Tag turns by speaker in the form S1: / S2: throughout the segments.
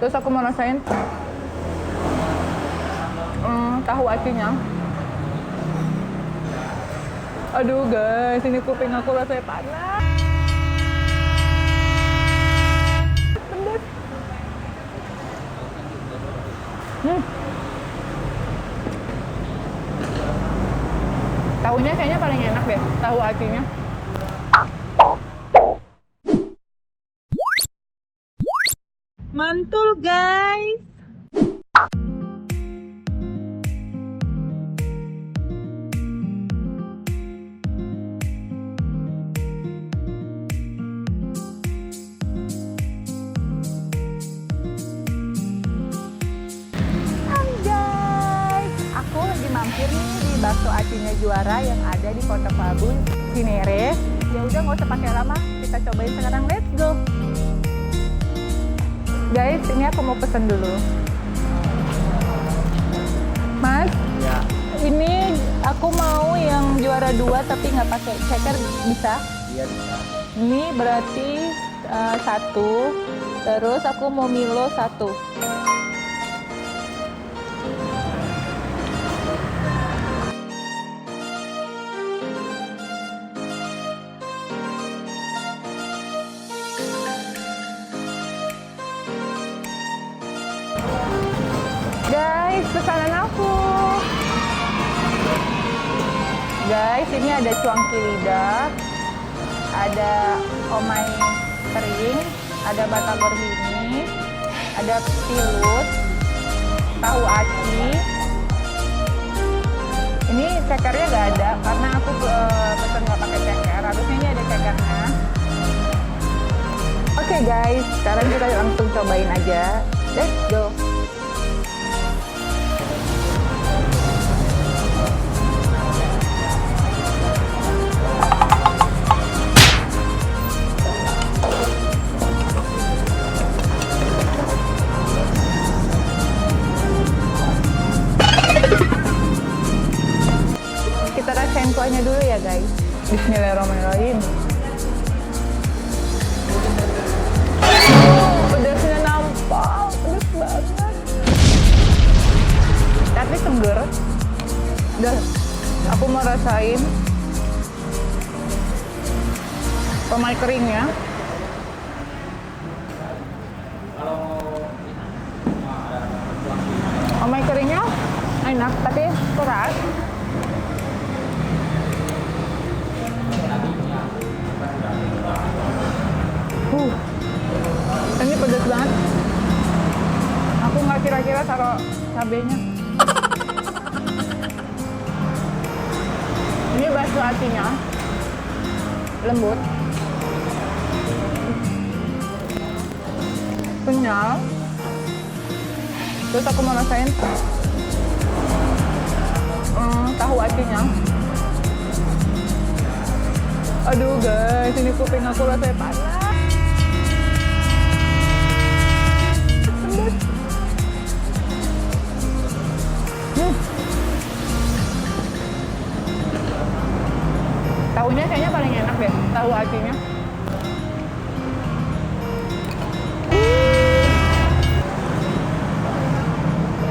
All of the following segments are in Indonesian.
S1: Terus aku mau rasain tahu acinya. Aduh guys, ini kuping aku rasanya panas. Pedas. Tahunya kayaknya paling enak deh, tahu acinya. Mantul guys. Mampir nih di bakso acinya Juara yang ada di Pondok Labu, Cinere. Ya udah nggak usah pakai lama, kita cobain sekarang. Let's go. Guys, ini aku mau pesen dulu. Mas,
S2: Ya.
S1: ini aku mau yang Juara 2 tapi nggak pakai ceker, bisa?
S2: Iya bisa.
S1: Ini berarti 1, terus aku mau Milo 1. Guys, pesanan aku. Guys, ini ada cuangki lidah, ada omai kering, ada batagor mini, ada tilut, tahu aci. Ini cekernya nggak ada karena aku pesen nggak pakai ceker. Harusnya ini ada cekernya. Oke guys, sekarang kita langsung cobain aja. Let's go. Kita rasain kuahnya dulu ya guys. Bismillahirrahmanirrahim. Pedasnya nampak, pedas banget. Tapi seger. Udah, aku mau rasain omai keringnya. Omai keringnya enak, tapi keras. Ini pedas banget. Aku nggak kira-kira taruh cabenya. Ini bakso acinya lembut, kenyal. Terus aku mau rasain tahu acinya. Aduh guys, ini kuping aku rasanya panas. Tahunya kayaknya paling enak deh, tahu acinya.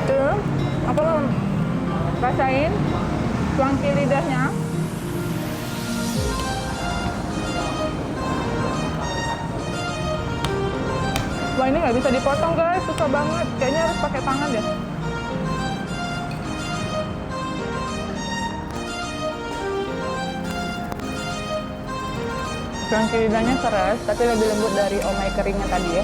S1: Tuh, aku mau rasain cuangki lidahnya. Wah, ini nggak bisa dipotong guys, susah banget. Kayaknya harus pakai tangan deh. Cuangki lidahnya keras, tapi lebih lembut dari omai keringnya tadi ya.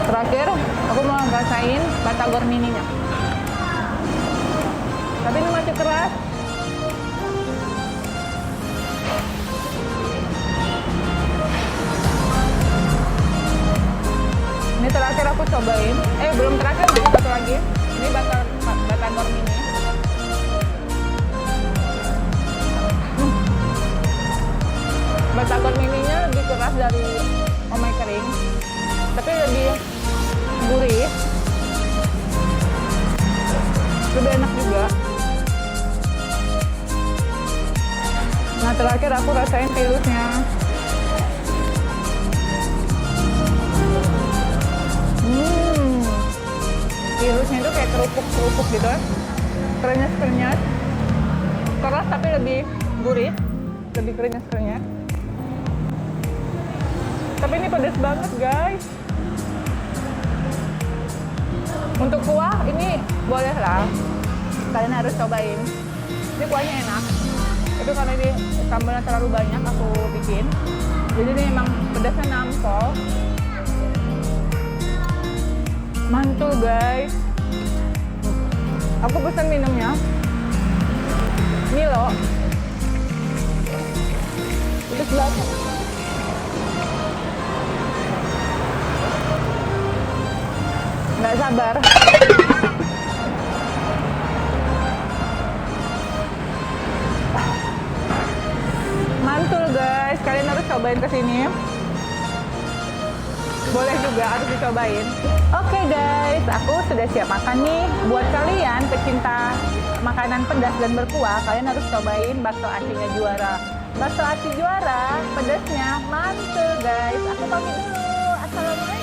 S1: Terakhir, aku mau rasain batagor mininya. Tapi ini masih keras. Ini terakhir aku cobain. Belum terakhir, masih satu lagi. Ini batagor mini. Batagor mininya lebih keras dari omai kering, tapi lebih gurih, lebih enak juga. Nah terakhir aku rasain tilutnya. kerupuk gitu, krenyes, keras tapi lebih gurih, lebih krenyes. Tapi ini pedas banget guys. Untuk kuah ini boleh lah, kalian harus cobain. Ini kuahnya enak, tapi karena ini sambalnya terlalu banyak aku bikin, jadi ini emang pedasnya nampol. Mantul guys. Aku pesan minumnya Milo. Pedas banget. Nggak sabar. Mantul guys, kalian harus cobain kesini. Boleh juga, harus dicobain. Oke guys, aku sudah siap makan nih. Buat kalian pecinta makanan pedas dan berkuah, kalian harus cobain bakso acinya Juara. Bakso aci Juara, pedasnya mantul guys. Aku pamit dulu. Assalamualaikum.